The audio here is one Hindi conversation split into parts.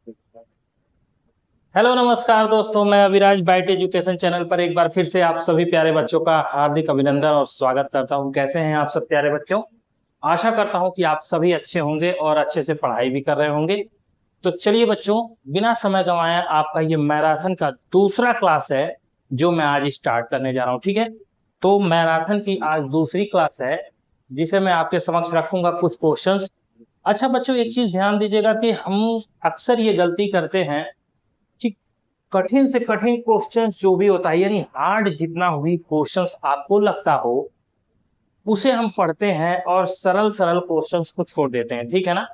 हेलो नमस्कार दोस्तों, मैं अविराज बाइट एजुकेशन चैनल पर एक बार फिर से आप सभी प्यारे बच्चों का हार्दिक अभिनंदन और स्वागत करता हूं। कैसे हैं आप सब प्यारे बच्चों? आशा करता हूं कि आप सभी अच्छे होंगे और अच्छे से पढ़ाई भी कर रहे होंगे। तो चलिए बच्चों, बिना समय गंवाए आपका ये मैराथन का दूसरा क्लास है जो मैं आज स्टार्ट करने जा रहा हूँ। ठीक है, तो मैराथन की आज दूसरी क्लास है जिसे मैं आपके समक्ष रखूंगा कुछ क्वेश्चंस। अच्छा बच्चों, एक चीज ध्यान दीजिएगा कि हम अक्सर ये गलती करते हैं कि कठिन से कठिन क्वेश्चंस जो भी होता है, यानी हार्ड जितना भी क्वेश्चंस आपको लगता हो उसे हम पढ़ते हैं और सरल सरल क्वेश्चंस को छोड़ देते हैं। ठीक है ना?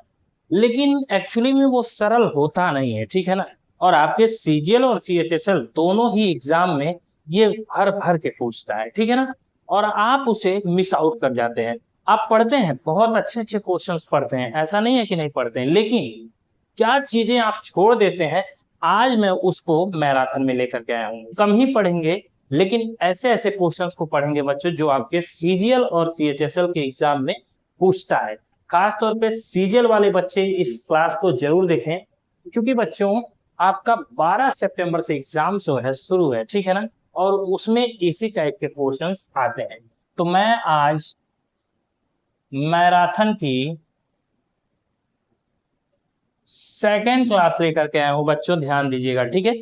लेकिन एक्चुअली में वो सरल होता नहीं है। ठीक है ना? और आपके सीजीएल और सीएचएसएल दोनों ही एग्जाम में ये भर भर के पूछता है। ठीक है ना? और आप उसे मिस आउट कर जाते हैं। आप पढ़ते हैं, बहुत अच्छे अच्छे क्वेश्चंस पढ़ते हैं, ऐसा नहीं है कि नहीं पढ़ते हैं, लेकिन क्या चीजें आप छोड़ देते हैं, आज मैं उसको मैराथन में लेकर के आया हूँ। कम ही पढ़ेंगे लेकिन ऐसे ऐसे क्वेश्चंस को पढ़ेंगे बच्चों जो आपके सीजीएल और सीएचएसएल के एग्जाम में पूछता है। खास तौर पे सीजीएल वाले बच्चे इस क्लास को जरूर देखें, क्योंकि बच्चों आपका 12 सितंबर से एग्जाम जो है शुरू है। ठीक है ना? और उसमें इसी टाइप के क्वेश्चंस आते हैं। तो मैं आज मैराथन की सेकेंड क्लास लेकर के आया हूं बच्चों, ध्यान दीजिएगा। ठीक है,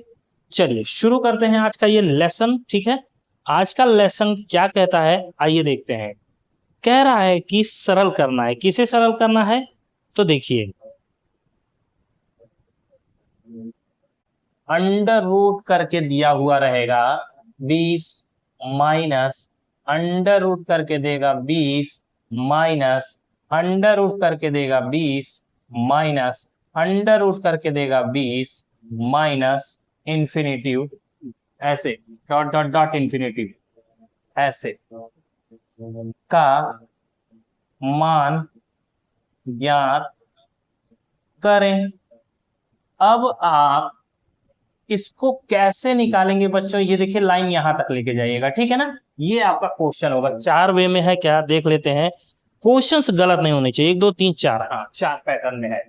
चलिए शुरू करते हैं आज का ये लेसन। ठीक है, आज का लेसन क्या कहता है आइए देखते हैं। कह रहा है कि सरल करना है। किसे सरल करना है? तो देखिए, अंडर रूट करके दिया हुआ रहेगा 20 माइनस अंडर रूट करके देगा 20 माइनस अंडर रूट करके देगा 20 माइनस अंडर रूट करके देगा 20 माइनस इंफिनिटिव, ऐसे डॉट डॉट डॉट इंफिनिटिव ऐसे का मान ज्ञात करें। अब आप इसको कैसे निकालेंगे बच्चों? ये देखिए, लाइन यहां तक लेके जाइएगा। ठीक है ना? ये आपका क्वेश्चन होगा। 4 वे में है, क्या देख लेते हैं। क्वेश्चंस गलत नहीं होने चाहिए। 1 2 3 4, हाँ 4 पैटर्न में है।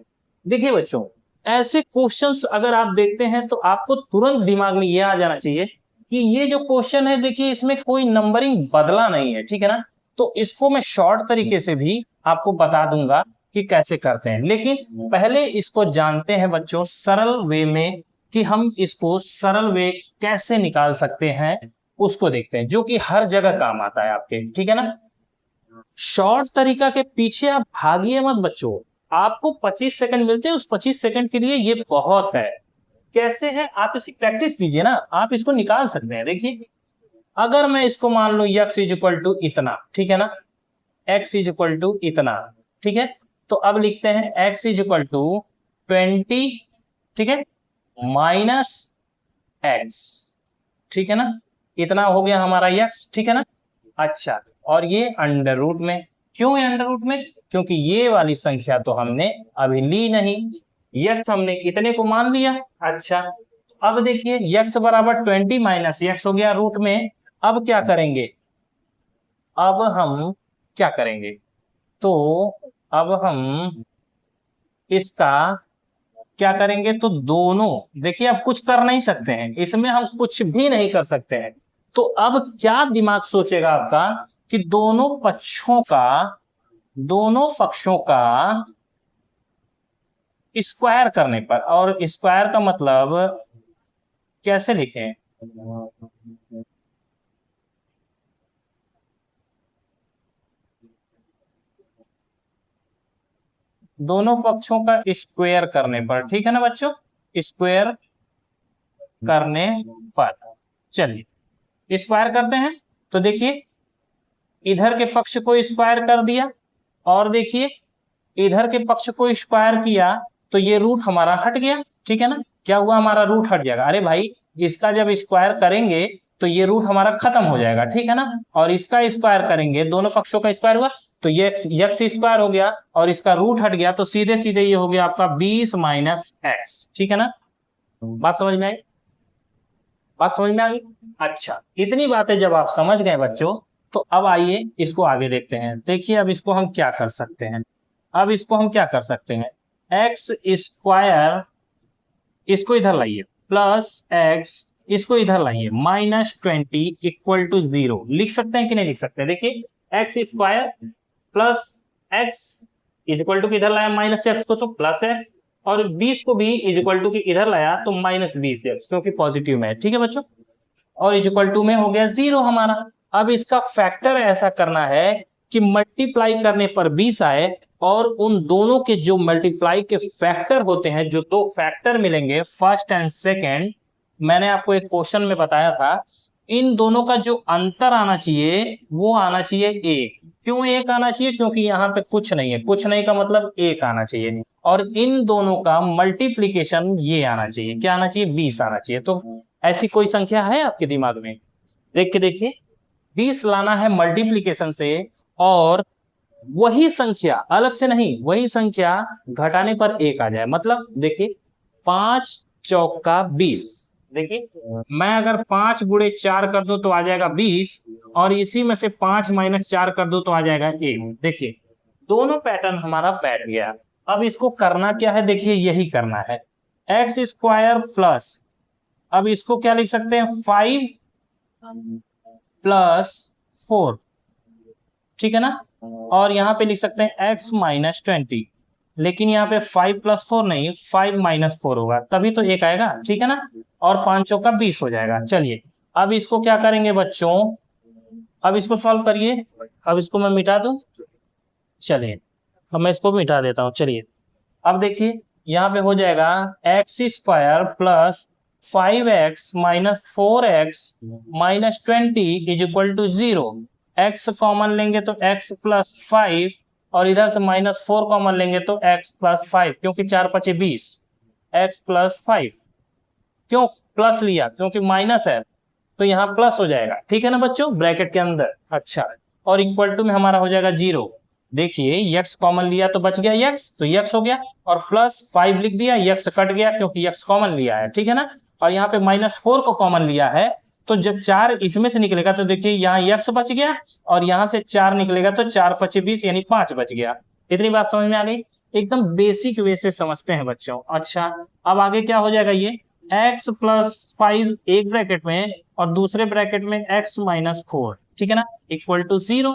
देखिए बच्चों, ऐसे क्वेश्चंस अगर आप देखते हैं तो आपको तुरंत दिमाग में ये आ जाना चाहिए कि ये जो क्वेश्चन है, देखिए इसमें कोई नंबरिंग बदला नहीं है। ठीक है ना? तो इसको मैं शॉर्ट तरीके से भी आपको बता दूंगा कि कैसे करते हैं, लेकिन पहले इसको जानते हैं बच्चों सरल वे में कि हम इसको सरल वे कैसे निकाल सकते हैं, उसको देखते हैं, जो कि हर जगह काम आता है आपके। ठीक है ना? शॉर्ट तरीका के पीछे आप भागिए मत बच्चों। आपको 25 सेकंड मिलते हैं, उस 25 सेकंड के लिए ये बहुत है। कैसे है, आप इसकी प्रैक्टिस कीजिए ना, आप इसको निकाल सकते हैं। देखिए, अगर मैं इसको मान लू x इज इक्वल टू इतना, ठीक है ना, x इज इक्वल टू इतना, ठीक है, तो अब लिखते हैं x इज इक्वल टू 20, ठीक है, माइनस x, ठीक है ना, इतना हो गया हमारा x। ठीक है ना? अच्छा, और ये अंडर रूट में। क्यों है अंडर रूट में? क्योंकि ये वाली संख्या तो हमने अभी ली नहीं, x हमने इतने को मान लिया। अच्छा, अब देखिए x बराबर 20 माइनस x हो गया रूट में। अब क्या करेंगे? अब हम क्या करेंगे? तो अब हम इसका क्या करेंगे? तो दोनों, देखिए अब कुछ कर नहीं सकते हैं इसमें, हम कुछ भी नहीं कर सकते हैं। तो अब क्या दिमाग सोचेगा आपका कि दोनों पक्षों का स्क्वायर करने पर, और स्क्वायर का मतलब कैसे लिखें? दोनों पक्षों का स्क्वायर करने पर, ठीक है ना बच्चों, स्क्वायर करने पर। चलिए स्क्वायर करते हैं। तो देखिए, इधर के पक्ष को स्क्वायर कर दिया, और देखिए इधर के पक्ष को स्क्वायर किया तो ये रूट हमारा हट गया। ठीक है ना? क्या हुआ? हमारा रूट हट जाएगा। अरे भाई, इसका जब स्क्वायर करेंगे तो ये रूट हमारा खत्म हो जाएगा। ठीक है ना? और इसका स्क्वायर करेंगे, दोनों पक्षों का स्क्वायर हुआ तो ये एक्स स्क्वायर हो गया, और इसका रूट हट गया तो सीधे सीधे ये हो गया आपका 20 माइनस एक्स। ठीक है ना? बात समझ में आई? बात समझ में आ गई? अच्छा, इतनी बातें जब आप समझ गए बच्चों, तो अब आइए इसको आगे देखते हैं। देखिए अब इसको हम क्या कर सकते हैं। अब इसको हम क्या कर सकते हैं? एक्स स्क्वायर इसको इधर लाइए, प्लस एक्स इसको इधर लाइए, -20 इक्वल टू 0 लिख सकते हैं कि नहीं लिख सकते? देखिए x square plus x equal to इधर लाया माइनस एक्स को तो प्लस एक्स, और 20 को भी इक्वल टू इधर लाया तो -20 एक्स, क्योंकि पॉजिटिव में है। ठीक है बच्चों, और इक्वल टू में हो गया 0 हमारा। अब इसका फैक्टर ऐसा करना है कि मल्टीप्लाई करने पर 20 आए, और उन दोनों के जो मल्टीप्लाई के फैक्टर होते हैं, जो दो फैक्टर मिलेंगे फर्स्ट एंड सेकंड, मैंने आपको एक क्वेश्चन में बताया था, इन दोनों का जो अंतर आना चाहिए वो आना चाहिए 1। क्यों 1 आना चाहिए? क्योंकि यहाँ पे कुछ नहीं है, कुछ नहीं का मतलब 1 आना चाहिए, और इन दोनों का मल्टीप्लीकेशन ये आना चाहिए, क्या आना चाहिए? 20 आना चाहिए। तो ऐसी कोई संख्या है आपके दिमाग में? देख के देखिए, 20 लाना है मल्टीप्लीकेशन से, और वही संख्या अलग से नहीं, वही संख्या घटाने पर 1 आ जाए। मतलब देखिए 5 चौका 20, देखिए मैं अगर 5 गुणे 4 कर दूं तो आ जाएगा 20, और इसी में से 5 माइनस 4 कर दूं तो आ जाएगा 1। देखिए दोनों पैटर्न हमारा बैठ गया। अब इसको करना क्या है? देखिए यही करना है, एक्स स्क्वायर प्लस, अब इसको क्या लिख सकते हैं? 5 प्लस 4, ठीक है ना, और यहाँ पे लिख सकते हैं x माइनस 20, लेकिन यहाँ पे 5 प्लस 4 नहीं, 5 माइनस 4 होगा, तभी तो 1 आएगा। ठीक है ना, और 5 चौका 20 हो जाएगा। चलिए अब इसको क्या करेंगे बच्चों, अब इसको सॉल्व करिए। अब इसको मैं मिटा दूं, चलिए अब मैं इसको मिटा देता हूं। चलिए अब देखिए यहाँ पे हो जाएगा x square plus 5x minus 4x minus 20 is equal to 0। x common लेंगे तो x प्लस 5, और इधर से -4 कॉमन लेंगे तो x प्लस 5, क्योंकि 4 पचे 20, x प्लस 5। क्यों प्लस लिया? क्योंकि माइनस है तो यहाँ प्लस हो जाएगा। ठीक है ना बच्चों, ब्रैकेट के अंदर। अच्छा, और इक्वल टू में हमारा हो जाएगा 0। देखिए x कॉमन लिया तो बच गया x, तो x हो गया, और प्लस 5 लिख दिया, x कट गया क्योंकि x कॉमन लिया है। ठीक है ना, और यहाँ पे -4 को कॉमन लिया है, तो जब 4 इसमें से निकलेगा तो देखिए यहाँ x बच गया, और यहाँ से 4 निकलेगा तो 4 पचे 20 यानी 5 बच गया। इतनी बात समझ में आ गई? एकदम बेसिक वे से समझते हैं बच्चों। अच्छा, अब आगे क्या हो जाएगा? ये x प्लस 5 एक ब्रैकेट में, और दूसरे ब्रैकेट में x माइनस 4, ठीक है ना, इक्वल टू 0।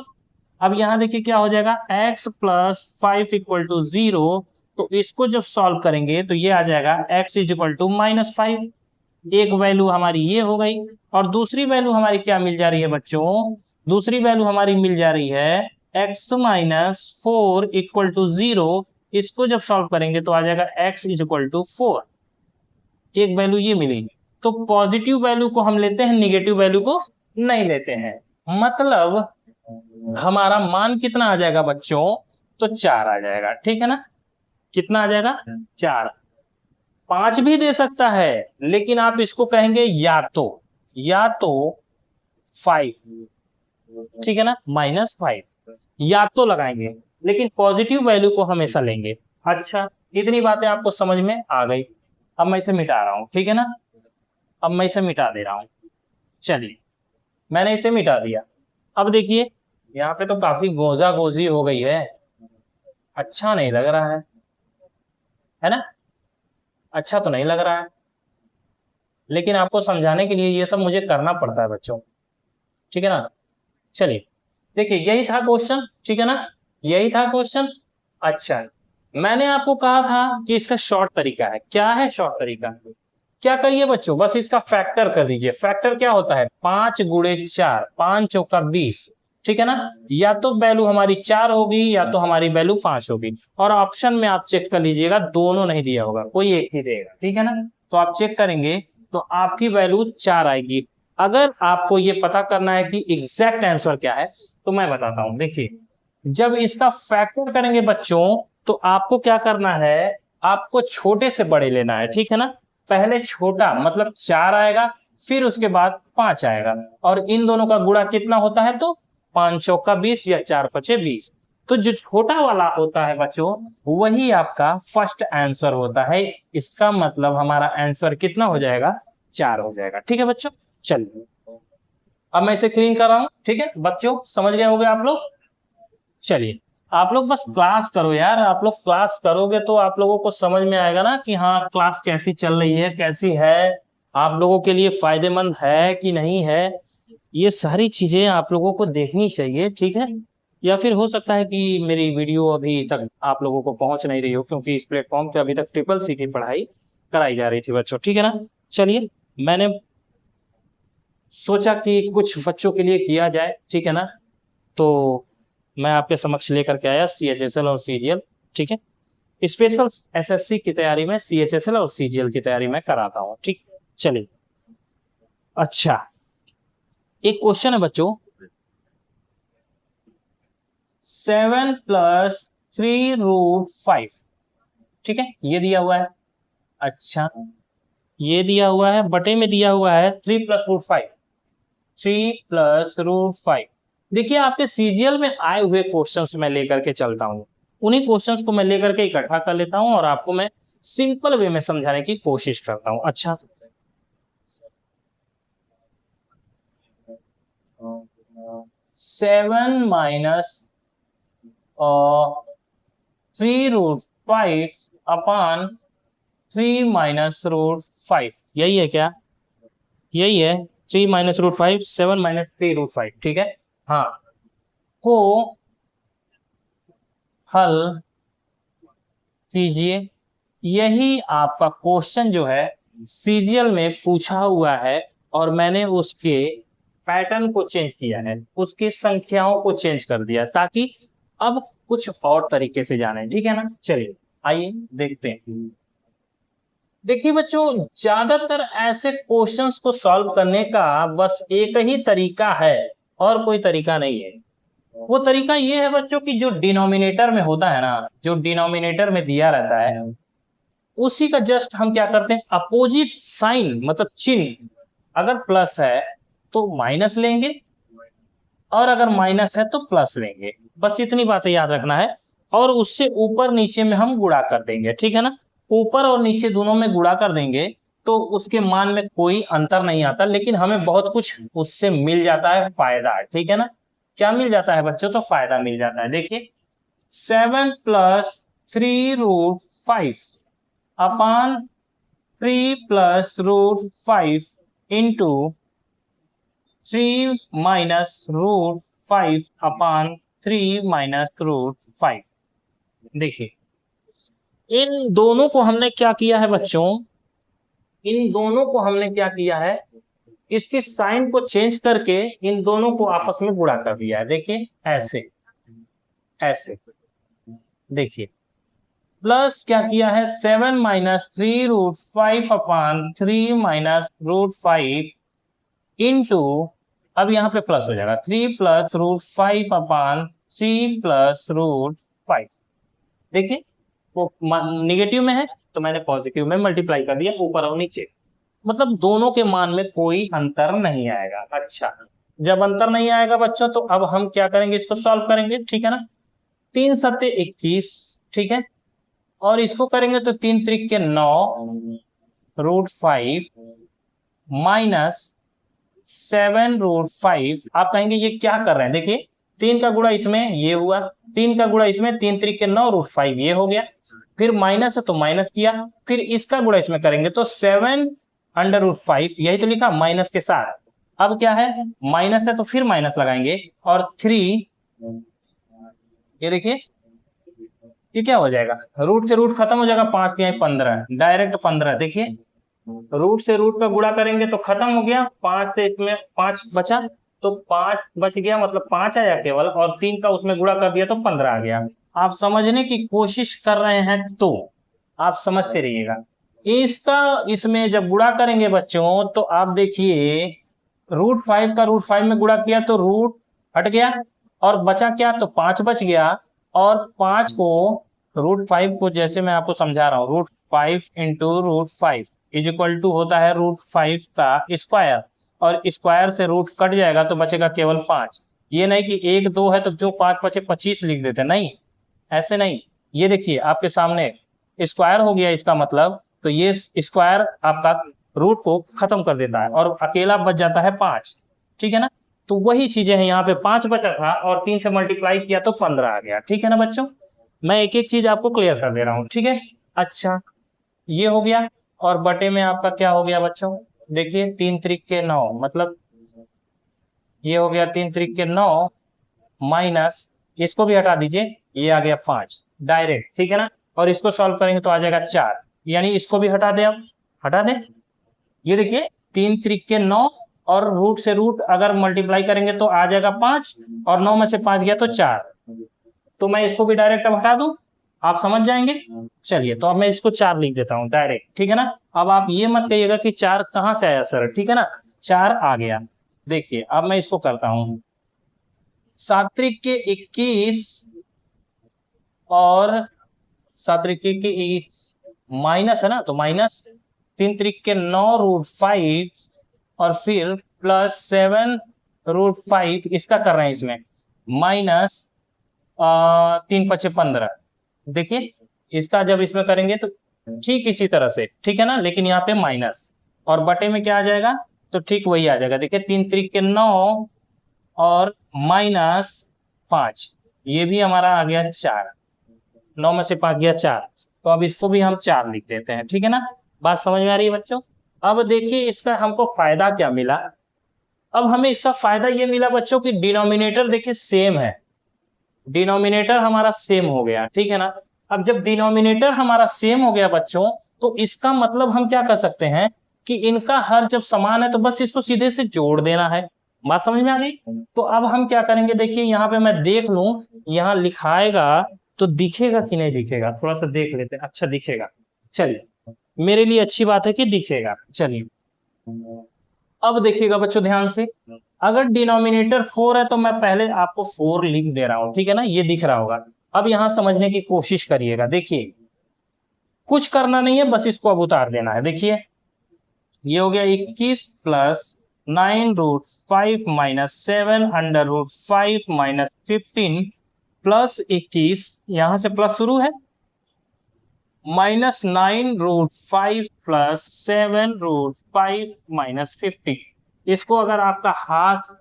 अब यहाँ देखिए क्या हो जाएगा, x प्लस 5 इक्वल टू 0, तो इसको जब सॉल्व करेंगे तो ये आ जाएगा x इज इक्वल टू -5। एक वैल्यू हमारी ये हो गई, और दूसरी वैल्यू हमारी क्या मिल जा रही है बच्चों? दूसरी वैल्यू हमारी मिल जा रही है x माइनस 4 इक्वल टू 0। इसको जब सॉल्व करेंगे तो आ जाएगा x इज इक्वल टू 4। एक वैल्यू ये मिलेगी। तो पॉजिटिव वैल्यू को हम लेते हैं, निगेटिव वैल्यू को नहीं लेते हैं। मतलब हमारा मान कितना आ जाएगा बच्चों? तो 4 आ जाएगा। ठीक है ना, कितना आ जाएगा? 4। 5 भी दे सकता है, लेकिन आप इसको कहेंगे या तो 5, ठीक है ना, -5 या तो लगाएंगे, लेकिन पॉजिटिव वैल्यू को हमेशा लेंगे। अच्छा, इतनी बातें आपको समझ में आ गई। अब मैं इसे मिटा रहा हूं, ठीक है ना, अब मैं इसे मिटा दे रहा हूं। चलिए मैंने इसे मिटा दिया। अब देखिए यहाँ पे तो काफी गोजा गोजी हो गई है, अच्छा नहीं लग रहा है ना, अच्छा तो नहीं लग रहा है, लेकिन आपको समझाने के लिए ये सब मुझे करना पड़ता है बच्चों। ठीक है ना, चलिए देखिए यही था क्वेश्चन, ठीक है ना, यही था क्वेश्चन। अच्छा, मैंने आपको कहा था कि इसका शॉर्ट तरीका है। क्या है शॉर्ट तरीका? क्या करिए बच्चों, बस इसका फैक्टर कर दीजिए। फैक्टर क्या होता है? 5 गुणे 4, 5 चौका 20, ठीक है ना, या तो वैल्यू हमारी 4 होगी या तो हमारी वैल्यू 5 होगी, और ऑप्शन में आप चेक कर लीजिएगा, दोनों नहीं दिया होगा, कोई एक ही देगा। ठीक है ना, तो आप चेक करेंगे तो आपकी वैल्यू 4 आएगी। अगर आपको ये पता करना है कि एग्जैक्ट आंसर क्या है, तो मैं बताता हूं। देखिए जब इसका फैक्टर करेंगे बच्चों, तो आपको क्या करना है, आपको छोटे से बड़े लेना है। ठीक है ना, पहले छोटा मतलब 4 आएगा, फिर उसके बाद 5 आएगा, और इन दोनों का गुणा कितना होता है? तो 5 चौका 20 या 4 पचे 20। तो जो छोटा वाला होता है बच्चों, वही आपका फर्स्ट आंसर होता है। इसका मतलब हमारा आंसर कितना हो जाएगा? 4 हो जाएगा। ठीक है बच्चों, चलिए अब मैं इसे क्लीन कर रहा हूं। ठीक है बच्चों, समझ गए होंगे आप लोग। चलिए आप लोग बस क्लास करो यार, आप लोग क्लास करोगे तो आप लोगों को समझ में आएगा ना कि हाँ क्लास कैसी चल रही है, कैसी है, आप लोगों के लिए फायदेमंद है कि नहीं है। ये सारी चीजें आप लोगों को देखनी चाहिए, ठीक है। या फिर हो सकता है कि मेरी वीडियो अभी तक आप लोगों को पहुंच नहीं रही हो, क्योंकि इस प्लेटफॉर्म पे अभी तक ट्रिपल सी की पढ़ाई कराई जा रही थी बच्चों, ठीक है ना। चलिए, मैंने सोचा कि कुछ बच्चों के लिए किया जाए, ठीक है ना। तो मैं आपके समक्ष लेकर के आया CHSL और CGL, ठीक है। स्पेशल SSC की तैयारी में CHSL और CGL की तैयारी में कराता हूँ, ठीक। चलिए, अच्छा, एक क्वेश्चन है बच्चों, 7+3√5, ठीक है, ये दिया हुआ है। अच्छा, ये दिया हुआ है, बटे में दिया हुआ है 3+√5, 3+√5। देखिए, आपके सीरियल में आए हुए क्वेश्चंस मैं लेकर के चलता हूँ, उन्हीं क्वेश्चंस को मैं लेकर के इकट्ठा कर लेता हूँ और आपको मैं सिंपल वे में समझाने की कोशिश करता हूँ। अच्छा, 7-3√5 अपॉन 3-√5, यही है क्या? यही है, 3-√5, 7-3√5, ठीक है। हाँ, को हल कीजिए। यही आपका क्वेश्चन जो है सीरियल में पूछा हुआ है और मैंने उसके पैटर्न को चेंज किया है, उसकी संख्याओं को चेंज कर दिया ताकि अब कुछ और तरीके से जाने, ठीक है ना। चलिए, आइए देखते हैं। देखिए बच्चों, ज्यादातर ऐसे क्वेश्चंस को सॉल्व करने का बस एक ही तरीका है और कोई तरीका नहीं है। वो तरीका ये है बच्चों की जो डिनोमिनेटर में होता है ना, जो डिनोमिनेटर में दिया रहता है, उसी का जस्ट हम क्या करते हैं, अपोजिट साइन, मतलब चिन्ह, अगर प्लस है तो माइनस लेंगे और अगर माइनस है तो प्लस लेंगे। बस इतनी बातें याद रखना है और उससे ऊपर नीचे में हम गुणा कर देंगे, ठीक है ना। ऊपर और नीचे दोनों में गुणा कर देंगे तो उसके मान में कोई अंतर नहीं आता, लेकिन हमें बहुत कुछ उससे मिल जाता है, फायदा, ठीक है ना। क्या मिल जाता है बच्चों? तो फायदा मिल जाता है। देखिए, 7+3√5 अपॉन 3+√5 इंटू 3-√5 अपॉन 3-√5। देखिए, इन दोनों को हमने क्या किया है बच्चों, इन दोनों को हमने क्या किया है, इसके साइन को चेंज करके इन दोनों को आपस में गुणा कर दिया है। देखिए, ऐसे ऐसे, देखिए, प्लस क्या किया है, 7-3√5 अपॉन 3-√5 इंटू, अब यहाँ पे प्लस हो जाएगा, 3+√5 अपॉन 3+√5। देखिए, वो निगेटिव में है तो मैंने पॉजिटिव में मल्टीप्लाई कर दिया, ऊपर और नीचे, मतलब दोनों के मान में कोई अंतर नहीं आएगा। अच्छा, जब अंतर नहीं आएगा बच्चों तो अब हम क्या करेंगे, इसको सॉल्व करेंगे, ठीक है ना। 3×7=21, ठीक है, और इसको करेंगे तो 3×3=9√5 माइनस 7√5। आप कहेंगे ये क्या कर रहे हैं, देखिए, 3 का गुणा इसमें ये हुआ, 3 का गुणा इसमें, 3×3=9√5 ये हो गया, फिर माइनस है तो माइनस किया, फिर इसका गुणा इसमें करेंगे तो 7√5, यही तो लिखा माइनस के साथ। अब क्या है, माइनस है तो फिर माइनस लगाएंगे और 3, ये देखिए, ये क्या हो जाएगा, रूट से रूट खत्म हो जाएगा, 5×3=15, डायरेक्ट 15। देखिए, रूट से रूट का गुणा करेंगे तो खत्म हो गया, 5 से इसमें 5 बचा तो 5 बच गया, मतलब 5 आया केवल, और 3 का उसमें गुणा कर दिया तो 15 आ गया। आप समझने की कोशिश कर रहे हैं तो आप समझते रहिएगा। इसका इसमें जब गुणा करेंगे बच्चों तो आप देखिए, √5 का √5 में गुणा किया तो रूट हट गया और बचा क्या, तो 5 बच गया, और 5 को √5 को जैसे मैं आपको समझा रहा हूँ, √5 इंटू √5 इज इक्वल टू होता है √5 का स्क्वायर, और स्क्वायर से रूट कट जाएगा तो बचेगा केवल 5। ये नहीं कि 1 2 है तो जो 5 बचे 25 लिख देते, नहीं, ऐसे नहीं। ये देखिए आपके सामने स्क्वायर हो गया इसका मतलब, तो ये स्क्वायर आपका रूट को खत्म कर देता है और अकेला बच जाता है 5, ठीक है ना। तो वही चीजें हैं, यहाँ पे 5 बचा था और 3 से मल्टीप्लाई किया तो 15 आ गया। ठीक है ना बच्चों, मैं एक एक चीज आपको क्लियर कर दे रहा हूँ। ठीक है, अच्छा ये हो गया, और बटे में आपका क्या हो गया बच्चों, देखिए 3 त्रिक के 9, मतलब ये हो गया 3 त्रिक के 9 माइनस, इसको भी हटा दीजिए, ये आ गया 5 डायरेक्ट। ठीक है ना, और इसको सॉल्व करेंगे तो आ जाएगा 4, यानी इसको भी हटा दें, अब हटा दें। ये देखिए 3 त्रिक के 9 और रूट से रूट अगर मल्टीप्लाई करेंगे तो आ जाएगा 5, और 9 में से 5 गया तो 4, तो मैं इसको भी डायरेक्ट अब हटा दूं, आप समझ जाएंगे। चलिए तो अब मैं इसको 4 लिख देता हूं डायरेक्ट। ठीक है ना, अब आप ये मत कहिएगा कि 4 कहां से आया सर। ठीक है ना, 4 आ गया। देखिए अब मैं इसको करता हूं, 7 त्रिक के 21 और 7 त्रिक के 21 माइनस है ना, तो माइनस 3 त्रिक के 9 रूट 5 और फिर प्लस 7 रूट 5, इसका कर रहे हैं इसमें माइनस 3 पचे 15। देखिए इसका जब इसमें करेंगे तो ठीक इसी तरह से, ठीक है ना, लेकिन यहाँ पे माइनस, और बटे में क्या आ जाएगा, तो ठीक वही आ जाएगा। देखिए 3 त्रिक के 9 और माइनस 5, ये भी हमारा आ गया 4, 9 में से 5 गया 4, तो अब इसको भी हम 4 लिख देते हैं। ठीक है ना, बात समझ में आ रही है बच्चों। अब देखिए इसका हमको फायदा क्या मिला, अब हमें इसका फायदा ये मिला बच्चों कि डिनोमिनेटर देखिए सेम है, डिनोमिनेटर हमारा सेम हो गया। ठीक है ना, अब जब डिनोमिनेटर हमारा सेम हो गया बच्चों, तो इसका मतलब हम क्या कर सकते हैं कि इनका हर जब समान है तो बस इसको सीधे से जोड़ देना है। बात समझ में आ गई। तो अब हम क्या करेंगे, देखिए यहाँ पे मैं देख लूं, यहाँ लिखाएगा तो दिखेगा कि नहीं दिखेगा, थोड़ा सा देख लेते हैं। अच्छा दिखेगा, चलिए मेरे लिए अच्छी बात है कि दिखेगा। चलिए अब देखिएगा बच्चों ध्यान से, अगर डिनोमिनेटर 4 है तो मैं पहले आपको 4 लिख दे रहा हूं। ठीक है ना, ये दिख रहा होगा। अब यहां समझने की कोशिश करिएगा, देखिए कुछ करना नहीं है, बस इसको अब उतार देना है। देखिए ये हो गया 21 plus 9 root 5 minus 7 under root 5 minus 15 plus 21, यहां से प्लस शुरू है, minus 9 root 5 plus 7 root 5 minus 50। इसको अगर आपका हाथ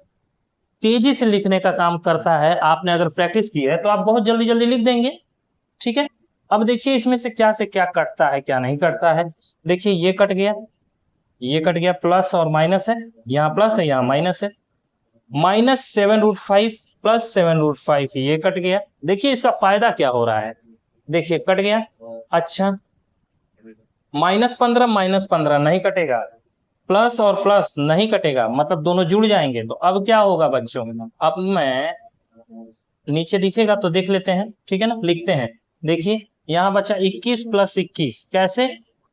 तेजी से लिखने का काम करता है, आपने अगर प्रैक्टिस की है तो आप बहुत जल्दी जल्दी लिख देंगे। ठीक है, अब देखिए इसमें से क्या कटता है क्या नहीं कटता है। देखिए ये कट गया, ये कट गया, प्लस और माइनस है, यहाँ प्लस है यहाँ माइनस है, माइनस 7 रूट 5 प्लस 7 रूट 5, ये कट गया। देखिए इसका फायदा क्या हो रहा है, देखिए कट गया। अच्छा माइनस 15 नहीं कटेगा, प्लस और प्लस नहीं कटेगा, मतलब दोनों जुड़ जाएंगे। तो अब क्या होगा बच्चों, अब मैं नीचे दिखेगा तो देख लेते हैं। ठीक है ना, लिखते हैं। देखिए यहाँ बचा 21 प्लस 21, कैसे,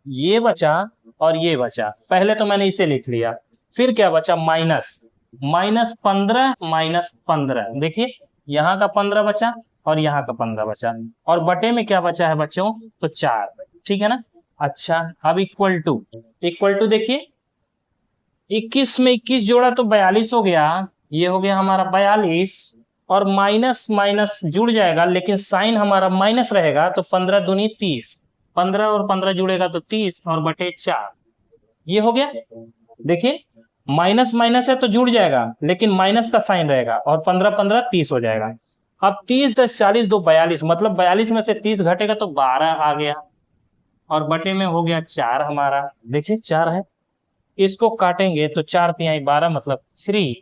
ये बचा और ये बचा, पहले तो मैंने इसे लिख लिया, फिर क्या बचा माइनस, माइनस 15 माइनस 15, देखिए यहाँ का 15 बचा और यहाँ का 15 बचा, और बटे में क्या बचा है बच्चों, तो 4। ठीक है ना, अच्छा अब इक्वल टू देखिए 21 में 21 जोड़ा तो 42 हो गया, ये हो गया हमारा 42, और माइनस माइनस जुड़ जाएगा लेकिन साइन हमारा माइनस रहेगा, तो 15 दूनी 30, 15 और 15 जुड़ेगा तो 30 और बटे 4, ये हो गया। देखिए माइनस माइनस है तो जुड़ जाएगा लेकिन माइनस का साइन रहेगा, और 15 15 30 हो जाएगा। अब 30 10 40 2 42, मतलब 42 में से 30 घटेगा तो 12 आ गया, और बटे में हो गया 4 हमारा। देखिए 4 है, इसको काटेंगे तो 4 तिहाई 12 मतलब 3,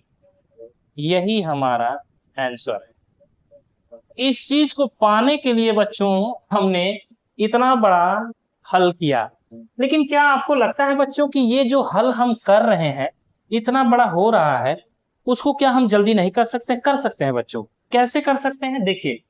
यही हमारा आंसर है। इस चीज को पाने के लिए बच्चों हमने इतना बड़ा हल किया, लेकिन क्या आपको लगता है बच्चों कि ये जो हल हम कर रहे हैं इतना बड़ा हो रहा है, उसको क्या हम जल्दी नहीं कर सकते? कर सकते हैं बच्चों। कैसे कर सकते हैं, देखिए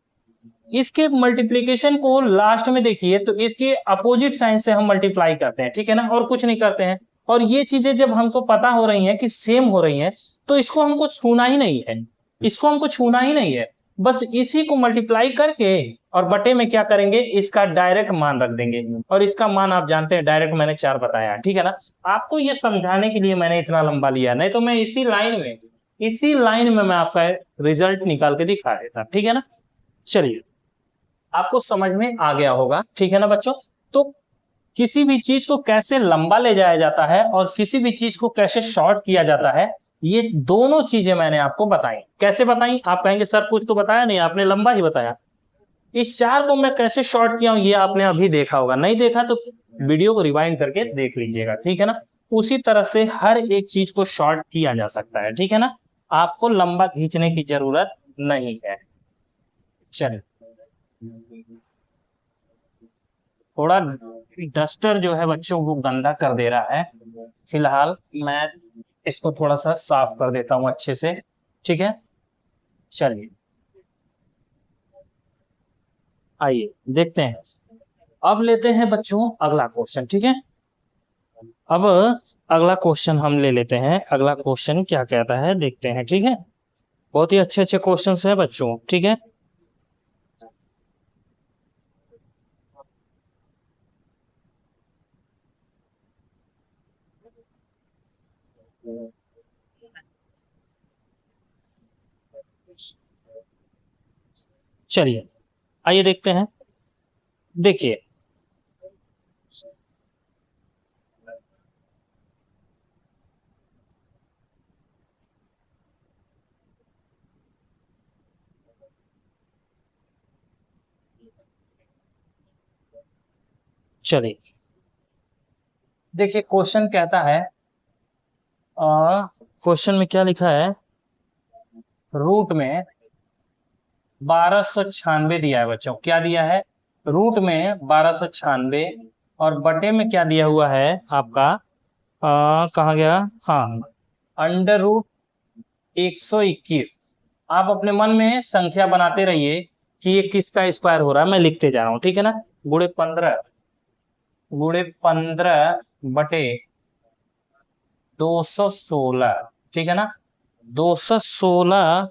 इसके मल्टीप्लीकेशन को लास्ट में देखिए तो इसके अपोजिट साइन से हम मल्टीप्लाई करते हैं। ठीक है ना, और कुछ नहीं करते हैं। और ये चीजें जब हमको पता हो रही हैं कि सेम हो रही हैं, तो इसको हमको छूना ही नहीं है, इसको हमको छूना ही नहीं है, बस इसी को मल्टीप्लाई करके और बटे में क्या करेंगे, इसका डायरेक्ट मान रख देंगे, और इसका मान आप जानते हैं डायरेक्ट मैंने 4 बताया। ठीक है ना, आपको ये समझाने के लिए मैंने इतना लंबा लिया, नहीं तो मैं इसी लाइन में मैं आपका रिजल्ट निकाल के दिखा देता। ठीक है ना, चलिए आपको समझ में आ गया होगा। ठीक है ना बच्चों, तो किसी भी चीज को कैसे लंबा ले जाया जाता है और किसी भी चीज को कैसे शॉर्ट किया जाता है, ये दोनों चीजें मैंने आपको बताई। कैसे बताई? आप कहेंगे सर कुछ तो बताया नहीं, आपने लंबा ही बताया। इस चार को मैं कैसे शॉर्ट किया हूं ये आपने अभी देखा होगा, नहीं देखा तो वीडियो को रिवाइंड करके देख लीजिएगा, ठीक है ना। उसी तरह से हर एक चीज को शॉर्ट किया जा सकता है, ठीक है ना। आपको लंबा खींचने की जरूरत नहीं है। चलिए, थोड़ा डस्टर जो है बच्चों को गंदा कर दे रहा है, फिलहाल मैं इसको थोड़ा सा साफ कर देता हूं अच्छे से, ठीक है। चलिए आइए देखते हैं। अब लेते हैं बच्चों अगला क्वेश्चन, ठीक है। अब अगला क्वेश्चन हम ले लेते हैं। अगला क्वेश्चन क्या कहता है देखते हैं, ठीक है। बहुत ही अच्छे अच्छे क्वेश्चन है बच्चों, ठीक है। चलिए आइए देखते हैं। देखिए, चलिए देखिए क्वेश्चन कहता है, क्वेश्चन में क्या लिखा है, रूट में 1296 दिया है बच्चों। क्या दिया है? रूट में 1296, और बटे में क्या दिया हुआ है आपका, कहाँ गया, हाँ, अंडर रूट 121। आप अपने मन में संख्या बनाते रहिए कि ये किसका स्क्वायर हो रहा है, मैं लिखते जा रहा हूँ, ठीक है ना। गुणे 15 बटे 216, ठीक है ना। 216,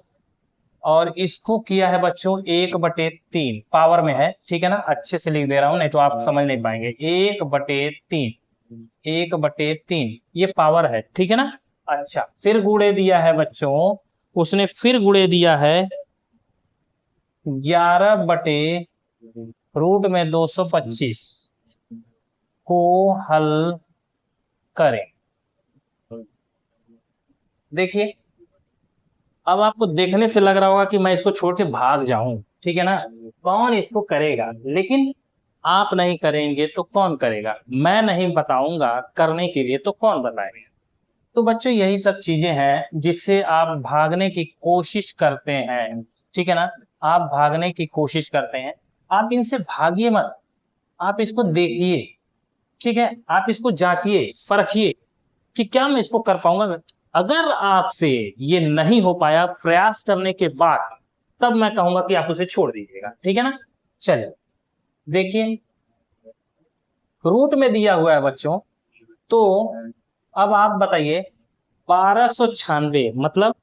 और इसको किया है बच्चों 1/3, पावर में है, ठीक है ना। अच्छे से लिख दे रहा हूं, नहीं तो आप समझ नहीं पाएंगे। 1/3, 1/3 ये पावर है, ठीक है ना। अच्छा, फिर गुणे दिया है बच्चों, उसने फिर गुणे दिया है 11/√में 225 को हल करें। देखिए, अब आपको देखने से लग रहा होगा कि मैं इसको छोड़ के भाग जाऊं, ठीक है ना, कौन इसको करेगा। लेकिन आप नहीं करेंगे तो कौन करेगा? मैं नहीं बताऊंगा करने के लिए तो कौन बताएगा। तो बच्चों यही सब चीजें हैं जिससे आप भागने की कोशिश करते हैं, ठीक है ना। आप भागने की कोशिश करते हैं, आप इनसे भागिए मत, आप इसको देखिए, ठीक है। आप इसको जांचिए परखिए कि क्या मैं इसको कर पाऊंगा। अगर आपसे ये नहीं हो पाया प्रयास करने के बाद, तब मैं कहूंगा कि आप उसे छोड़ दीजिएगा, ठीक है ना। चलिए देखिए, रूट में दिया हुआ है बच्चों, तो अब आप बताइए 1296 मतलब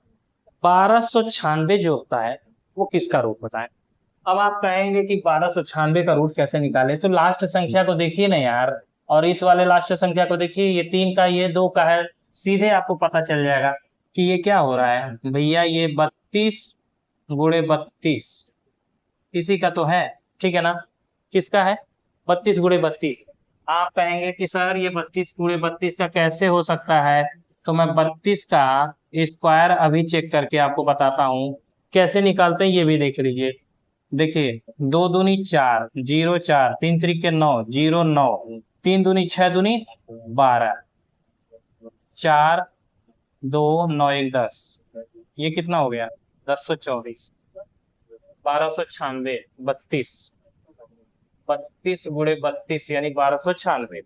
1296 जो होता है वो किसका रूट होता है। अब आप कहेंगे कि 1296 का रूट कैसे निकाले, तो लास्ट संख्या को देखिए ना यार, और इस वाले लास्ट संख्या को देखिए, ये 3 का ये 2 का है, सीधे आपको पता चल जाएगा कि ये क्या हो रहा है भैया, ये 32 × 32 किसी का तो है, ठीक है ना। किसका है? 32 × 32। आप कहेंगे कि सर ये 32 × 32 का कैसे हो सकता है, तो मैं 32 का स्क्वायर अभी चेक करके आपको बताता हूँ कैसे निकालते हैं, ये भी देख लीजिए। देखिए, 2 दूनी 4, 0 4, 3 त्रिके 9, 0 9, 3 दूनी 6 दूनी 12, 4 2 9 1 10, ये कितना हो गया? 1024। 1296, 32 यानी 1296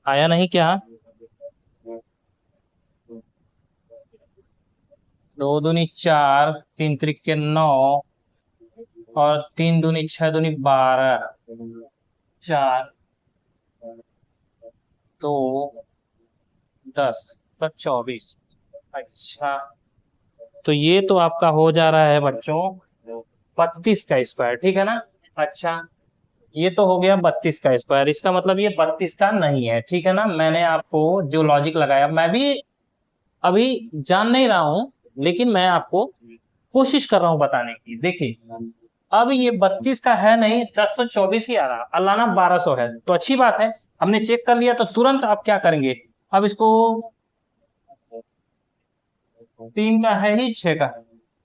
आया नहीं क्या? 2 दूनी 4, 3 त्रिके 9, और 3 दूनी 6 दूनी 12, 4 2 10 24। अच्छा, तो ये तो आपका हो जा रहा है बच्चों 32 का स्क्वायर, ठीक है ना। अच्छा, ये तो हो गया 32 का स्क्वायर, इसका मतलब ये 32 का नहीं है, ठीक है ना। मैंने आपको जो लॉजिक लगाया, मैं भी अभी जान नहीं रहा हूं, लेकिन मैं आपको कोशिश कर रहा हूं बताने की। देखिए, अब ये 32 का है नहीं, 1024 ही आ रहा, अल्लाना 1200 है, तो अच्छी बात है, हमने चेक कर लिया। तो तुरंत आप क्या करेंगे, अब इसको 3 का है ही, 6 का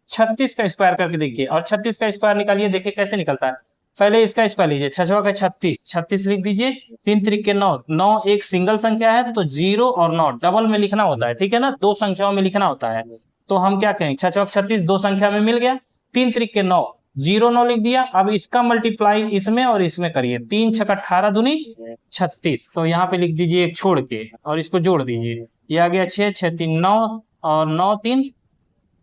36 का स्क्वायर करके देखिए, और 36 का स्क्वायर निकालिए, देखिए कैसे निकलता है। पहले इसका स्क्वायर लीजिए, 6 का 36, 36 लिख दीजिए, 3 त्रिक के 9, 9 एक सिंगल संख्या है तो 0 और 9 डबल में लिखना होता है, ठीक है ना, दो संख्याओं में लिखना होता है। तो हम क्या कहेंगे, 6 का 36 दो संख्या में मिल गया, 3 त्रिक के 9, 0 9 लिख दिया। अब इसका मल्टीप्लाई इसमें और इसमें करिए, 3 6 का 18 दूनी 36, तो यहाँ पे लिख दीजिए एक छोड़ के और इसको जोड़ दीजिए, ये आ गया 6 6 3 9 और 9 3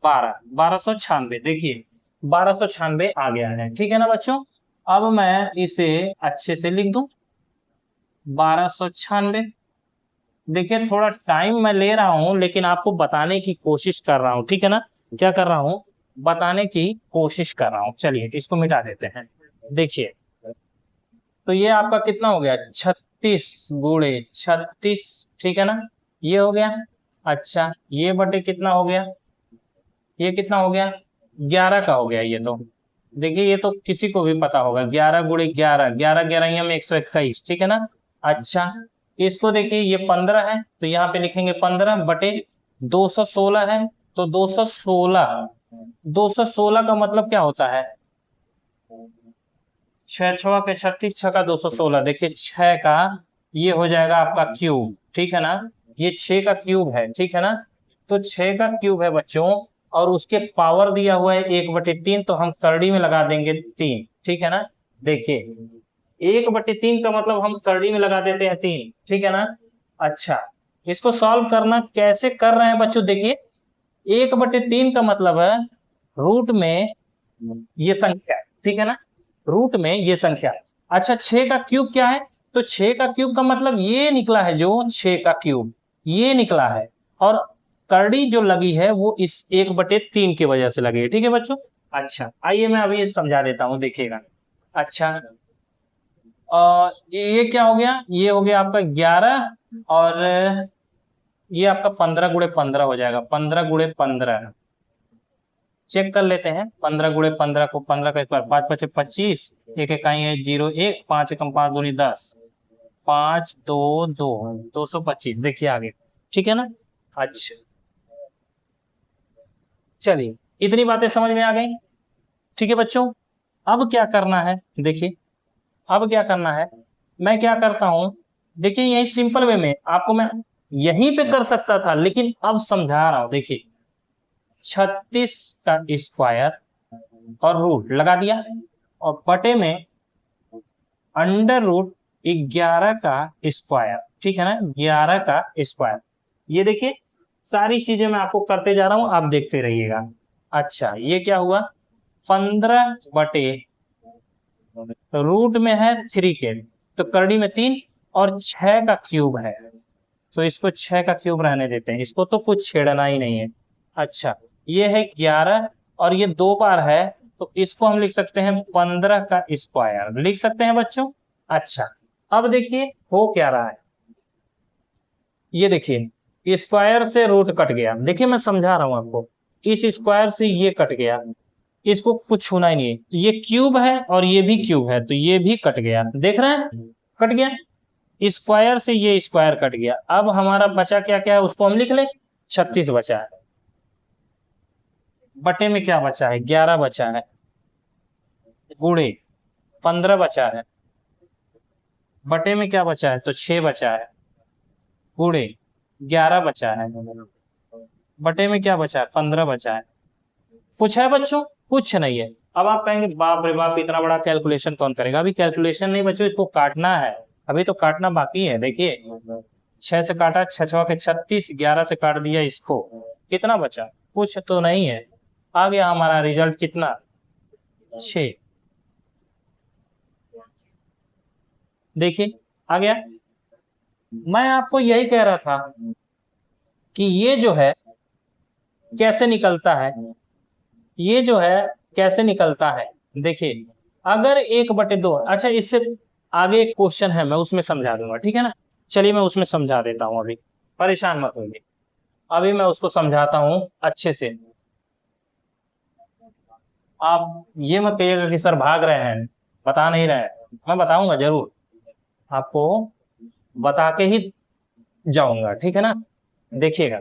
12, 1296। देखिए 1296 आ गया है, ठीक है ना बच्चों। अब मैं इसे अच्छे से लिख दूं, 1296। देखिए थोड़ा टाइम मैं ले रहा हूं, लेकिन आपको बताने की कोशिश कर रहा हूं, ठीक है ना, क्या कर रहा हूं, बताने की कोशिश कर रहा हूं। चलिए इसको मिटा देते हैं। देखिए तो ये आपका कितना हो गया, 36 गुणे 36, ठीक है ना, ये हो गया। अच्छा ये बटे कितना हो गया, ये कितना हो गया, 11 का हो गया ये तो। देखिए ये तो किसी को भी पता होगा, 11 गुणे 11, 11 11 में 121, ठीक है ना। अच्छा इसको देखिए, ये 15 है तो यहाँ पे लिखेंगे 15 बटे 216 है, तो 216, 216 का मतलब क्या होता है, 6 6 के 36, 6 का 216। देखिए 6 का ये हो जाएगा आपका क्यूब, ठीक है ना, ये 6 का क्यूब है, ठीक है ना, तो 6 का क्यूब है बच्चों, और उसके पावर दिया हुआ है 1/3, तो हम करड़ी में लगा देंगे 3, ठीक है ना। देखिए 1/3 का मतलब हम करड़ी में लगा देते हैं 3, ठीक है ना। अच्छा इसको सॉल्व करना कैसे कर रहे हैं बच्चों, देखिए 1/3 का मतलब है रूट में ये संख्या, ठीक है ना, रूट में ये संख्या। अच्छा 6 का क्यूब क्या है, तो 6 का क्यूब का मतलब ये निकला है, जो 6 का क्यूब ये निकला है, और करड़ी जो लगी है वो इस 1/3 की वजह से लगी है, ठीक है बच्चों। अच्छा आइए मैं अभी समझा देता हूं, देखिएगा। अच्छा ये क्या हो गया, ये हो गया आपका 11, और ये आपका 15 गुणे 15 हो जाएगा, 15 गुणे 15 चेक कर लेते हैं। 15 गुणे 15 को 15 का स्क्वायर, 5 5 25, एक इकाई है 0 1, 5 एकम 5 दूनी 10, 5 2 2, 225। देखिए आगे, ठीक है ना। अच्छा चलिए इतनी बातें समझ में आ गई, ठीक है बच्चों। अब क्या करना है, देखिए अब क्या करना है, मैं क्या करता हूं, देखिए यही सिंपल वे में आपको मैं यहीं पे कर सकता था, लेकिन अब समझा रहा हूं। देखिए 36 का स्क्वायर और रूट लगा दिया, और बटे में अंडर रूट 11 का स्क्वायर, ठीक है ना, 11 का स्क्वायर। ये देखिए सारी चीजें मैं आपको करते जा रहा हूं, आप देखते रहिएगा। अच्छा ये क्या हुआ, 15 बटे रूट में है 3 के, तो करड़ी में 3, और 6 का क्यूब है, तो इसको 6 का क्यूब रहने देते हैं, इसको तो कुछ छेड़ना ही नहीं है। अच्छा ये है 11, और ये 2 बार है, तो इसको हम लिख सकते हैं 15 का स्क्वायर, लिख सकते हैं बच्चों। अच्छा अब देखिए हो क्या रहा है, ये देखिए स्क्वायर से रूट कट गया, देखिए मैं समझा रहा हूं आपको, इस स्क्वायर से ये कट गया, इसको कुछ छूना ही नहीं है, तो ये क्यूब है और ये भी क्यूब है, तो ये भी कट गया, देख रहे हैं कट गया, स्क्वायर से ये स्क्वायर कट गया। अब हमारा बचा क्या क्या है, उसको हम लिख लें, 36 बचा है, बटे में क्या बचा है, 11 बचा है, गुणे 15 बचा है, बटे में क्या बचा है, तो 6 बचा है, गुणे 11 बचा है, बटे में क्या बचा है, 15 बचा है। कुछ है बच्चों, कुछ नहीं है। अब आप कहेंगे बाप रे बाप, इतना बड़ा कैलकुलेशन कौन करेगा, अभी कैलकुलेशन नहीं बच्चों, इसको काटना है, अभी तो काटना बाकी है। देखिए 6 से काटा, 6 6 के 36, 11 से काट दिया इसको, कितना बचा, कुछ तो नहीं है। आ गया हमारा रिजल्ट कितना, 6। देखिए आ गया। मैं आपको यही कह रहा था कि ये जो है कैसे निकलता है, ये जो है कैसे निकलता है। देखिए अगर 1/2, अच्छा इससे आगे एक क्वेश्चन है, मैं उसमें समझा दूंगा, ठीक है ना। चलिए मैं उसमें समझा देता हूँ, अभी परेशान मत होइए, अभी मैं उसको समझाता हूँ अच्छे से। आप ये मत कहिएगा कि सर भाग रहे हैं, बता नहीं रहे हैं, मैं बताऊंगा जरूर, आपको बता के ही जाऊंगा, ठीक है ना। देखिएगा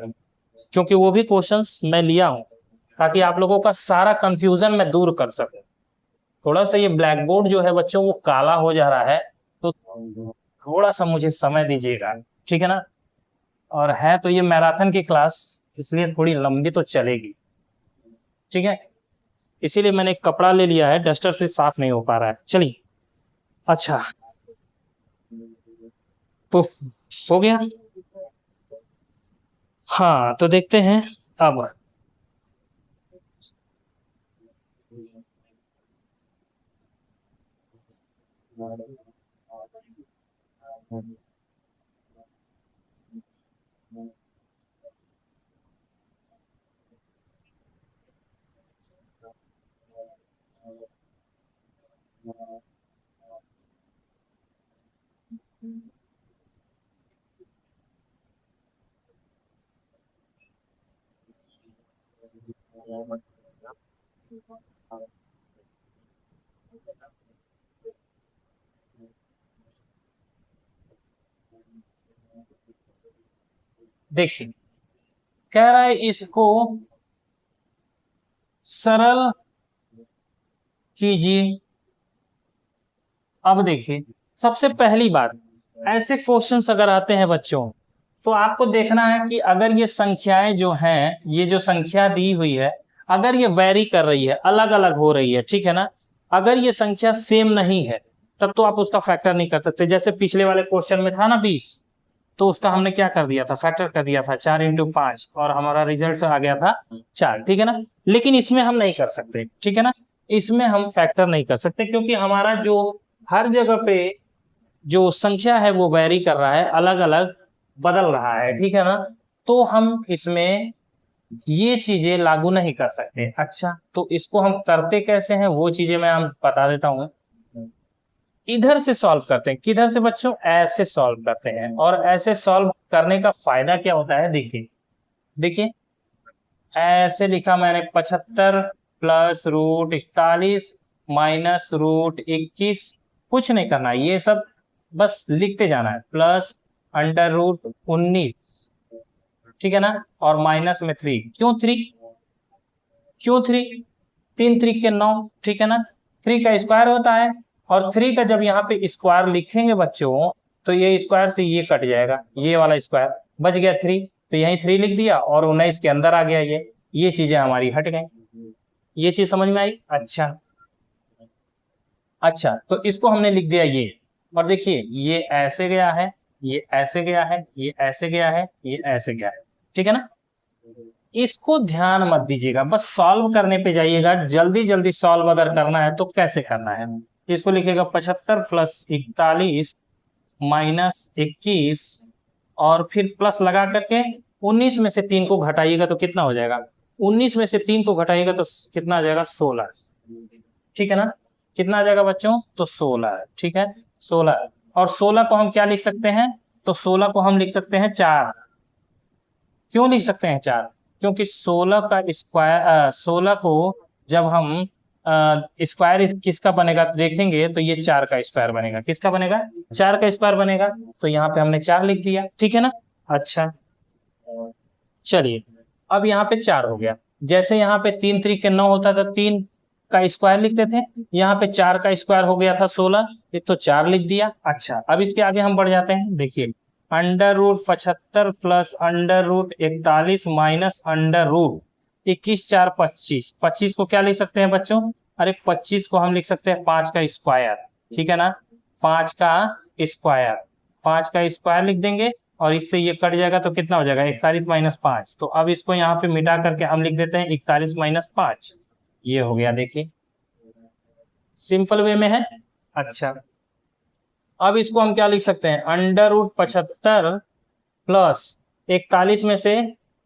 क्योंकि वो भी क्वेश्चंस मैं लिया हूं ताकि आप लोगों का सारा कंफ्यूजन मैं दूर कर सकूं। थोड़ा सा ये ब्लैक बोर्ड जो है बच्चों वो काला हो जा रहा है, तो थोड़ा सा मुझे समय दीजिएगा, ठीक है ना। और है तो ये मैराथन की क्लास, इसलिए थोड़ी लंबी तो चलेगी, ठीक है। इसीलिए मैंने एक कपड़ा ले लिया है, डस्टर से साफ नहीं हो पा रहा है। चलिए, अच्छा, तो हो गया। हाँ, तो देखते हैं अब। देखिए, कह रहा है इसको सरल कीजिए। अब देखिए, सबसे पहली बात, ऐसे क्वेश्चंस अगर आते हैं बच्चों, तो आपको देखना है कि अगर ये संख्याएं जो हैं, ये जो संख्या दी हुई है, अगर ये वैरी कर रही है, अलग अलग हो रही है, ठीक है ना। अगर ये संख्या सेम नहीं है, तब तो आप उसका फैक्टर नहीं कर सकते। जैसे पिछले वाले क्वेश्चन में था ना 20, तो उसका हमने क्या कर दिया था, फैक्टर कर दिया था 4 × 5, और हमारा रिजल्ट आ गया था 4, ठीक है ना। लेकिन इसमें हम नहीं कर सकते, ठीक है ना। इसमें हम फैक्टर नहीं कर सकते, क्योंकि हमारा जो हर जगह पे जो संख्या है वो वैरी कर रहा है, अलग अलग बदल रहा है, ठीक है ना। तो हम इसमें ये चीजें लागू नहीं कर सकते। अच्छा, तो इसको हम करते कैसे हैं, वो चीजें मैं हम बता देता हूं। इधर से सॉल्व करते हैं, किधर से बच्चों, ऐसे सॉल्व करते हैं। और ऐसे सॉल्व करने का फायदा क्या होता है, देखिए देखिए, ऐसे लिखा मैंने 75 प्लस √41 माइनस √21, कुछ नहीं करना है, ये सब बस लिखते जाना है, प्लस √19, ठीक है ना, और माइनस में 3। क्यों 3? क्यों 3? 3×3 = 9, ठीक है ना। 3 का स्क्वायर होता है, और 3 का जब यहाँ पे स्क्वायर लिखेंगे बच्चों, तो ये स्क्वायर से ये कट जाएगा, ये वाला स्क्वायर बच गया 3, तो यही 3 लिख दिया, और 19 के अंदर आ गया ये चीजें हमारी हट गई। ये चीज समझ में आई? अच्छा, अच्छा, तो इसको हमने लिख दिया ये। और देखिए, ये ऐसे गया है, ये ऐसे गया है, ये ऐसे गया है, ये ऐसे गया है, ठीक है ना। इसको ध्यान मत दीजिएगा, बस सॉल्व करने पे जाइएगा। जल्दी जल्दी सॉल्व अगर करना है तो कैसे करना है, इसको लिखेगा 75 प्लस 41 माइनस 21, और फिर प्लस लगा करके 19 में से 3 को घटाइएगा तो कितना हो जाएगा, 19 में से 3 को घटाइएगा तो कितना आ जाएगा, 16, ठीक है ना। कितना आ जाएगा बच्चों, तो 16, ठीक है, 16। और 16 को हम क्या लिख सकते हैं, तो 16 को हम लिख सकते हैं 4। क्यों लिख सकते हैं 4? क्योंकि 16 का स्क्वायर, 16 को जब हम स्क्वायर किसका बनेगा देखेंगे, तो ये 4 का स्क्वायर बनेगा। किसका बनेगा, 4 का स्क्वायर बनेगा। तो यहाँ पे हमने 4 लिख दिया, ठीक है ना। अच्छा, चलिए, अब यहाँ पे 4 हो गया। जैसे यहाँ पे 3×3 = 9 होता था, 3 का स्क्वायर लिखते थे, यहाँ पे 4 का स्क्वायर हो गया था 16, एक तो 4 लिख दिया। अच्छा, अब इसके आगे हम बढ़ जाते हैं। देखिए, √75 प्लस √41 माइनस √21 4 25, 25 को क्या लिख सकते हैं बच्चों, अरे 25 को हम लिख सकते हैं 5 का स्क्वायर, ठीक है ना। 5 का स्क्वायर, 5 का स्क्वायर लिख देंगे, और इससे ये कट जाएगा तो कितना हो जाएगा, 41 माइनस 5। तो अब इसको यहाँ पे मिटा करके हम लिख देते हैं 41 माइनस 5, ये हो गया। देखिए, सिंपल वे में है। अच्छा, अब इसको हम क्या लिख सकते हैं, √75 प्लस 41 में से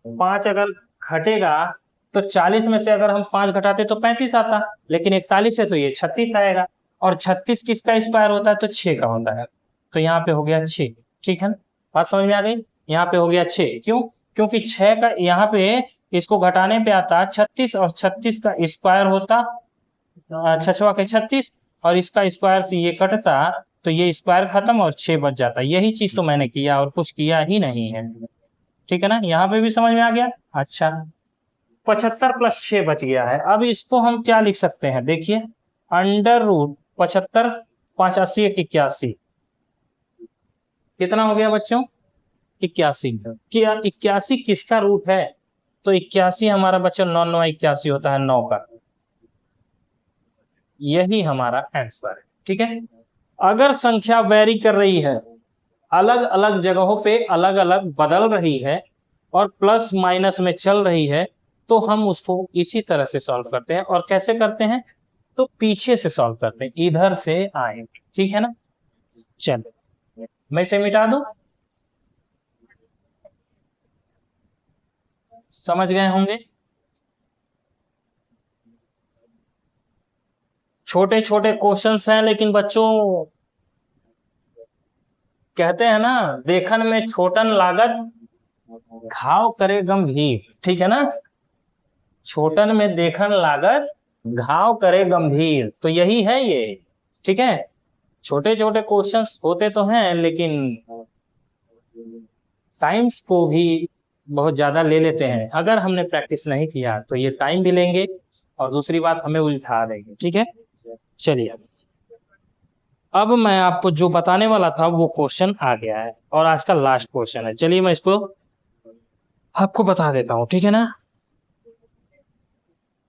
5 अगर घटेगा, तो 40 में से अगर हम 5 घटाते तो 35 आता, लेकिन 41 है तो ये 36 आएगा। और 36 किसका स्क्वायर होता है, तो 6 का होता है। तो यहाँ पे हो गया 6, ठीक है ना। बात समझ में आ गई? यहाँ पे हो गया 6, क्यों? क्योंकि 6 का यहाँ पे इसको घटाने पे आता 36, और 36 का स्क्वायर होता 6 के 36, और इसका स्क्वायर से ये कटता, तो ये स्क्वायर खत्म और 6 बच जाता। यही चीज तो मैंने किया, और कुछ किया ही नहीं है। ठीक है ना, यहाँ पे भी समझ में आ गया। अच्छा, 75 + 6 बच गया है। अब इसको हम क्या लिख सकते हैं, देखिए √75, 5 80 81, कितना हो गया बच्चों, 81। क्या 81 किसका रूट है, तो 81 हमारा बच्चों 9 9 81 होता है, 9 का। यही हमारा आंसर है। ठीक है, अगर संख्या वेरी कर रही है, अलग अलग जगहों पे अलग अलग बदल रही है और प्लस माइनस में चल रही है, तो हम उसको इसी तरह से सॉल्व करते हैं। और कैसे करते हैं, तो पीछे से सॉल्व करते हैं, इधर से आएंगे। ठीक है ना, चलो मैं इसे मिटा दूं, समझ गए होंगे। छोटे छोटे क्वेश्चंस हैं, लेकिन बच्चों कहते हैं ना, देखन में छोटन लागत घाव करे गंभीर। ठीक है ना, छोटन में देखन लागत घाव करे गंभीर, तो यही है ये। ठीक है, छोटे छोटे क्वेश्चंस होते तो हैं, लेकिन टाइम्स को भी बहुत ज्यादा ले लेते हैं। अगर हमने प्रैक्टिस नहीं किया तो ये टाइम भी लेंगे, और दूसरी बात हमें उलझा देंगे। ठीक है, चलिए अब मैं आपको जो बताने वाला था वो क्वेश्चन आ गया है, और आज का लास्ट क्वेश्चन है। चलिए मैं इसको आपको बता देता हूं, ठीक है ना।